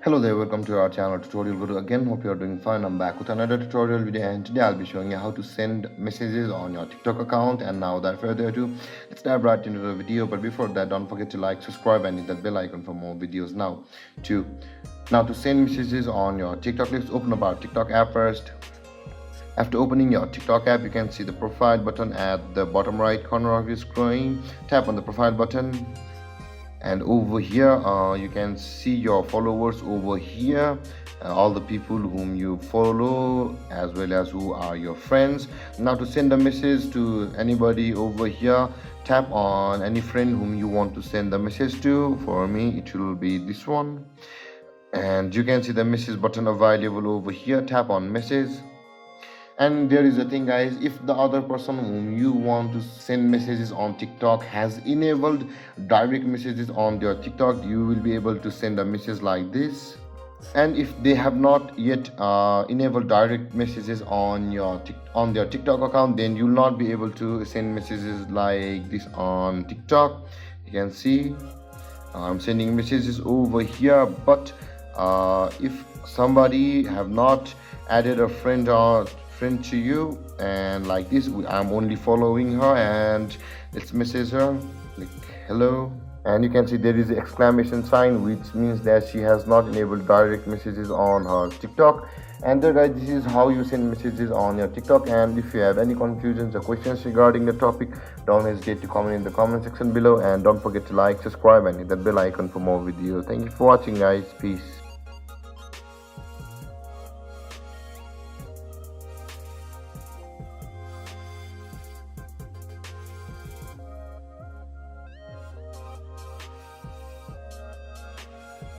Hello there, welcome to our channel tutorial guru again. Hope you are doing fine. I'm back with another tutorial video, and today I'll be showing you how to send messages on your TikTok account. And now without further ado, let's dive right into the video. But before that, don't forget to like, subscribe, and hit that bell icon for more videos. To send messages on your TikTok, let's open up our TikTok app first. After opening your TikTok app, you can see the profile button at the bottom right corner of your screen. Tap on the profile button, and over here you can see your followers over here, all the people whom you follow as well as who are your friends. Now to send a message to anybody over here, tap on any friend whom you want to send the message to. For me it will be this one, and you can see the message button available over here. Tap on message, and there is a thing, guys, if the other person whom you want to send messages on TikTok has enabled direct messages on their TikTok, you will be able to send a message like this. And if they have not yet enabled direct messages on on their TikTok account, then you'll not be able to send messages like this on TikTok. You can see I'm sending messages over here, but if somebody have not added a friend to you, and like this, I'm only following her, and let's message her like hello, and you can see there is an exclamation sign, which means that she has not enabled direct messages on her TikTok. And there, guys, this is how you send messages on your TikTok. And if you have any confusions or questions regarding the topic, don't hesitate to comment in the comment section below, and don't forget to like, subscribe, and hit that bell icon for more videos. Thank you for watching, guys. Peace.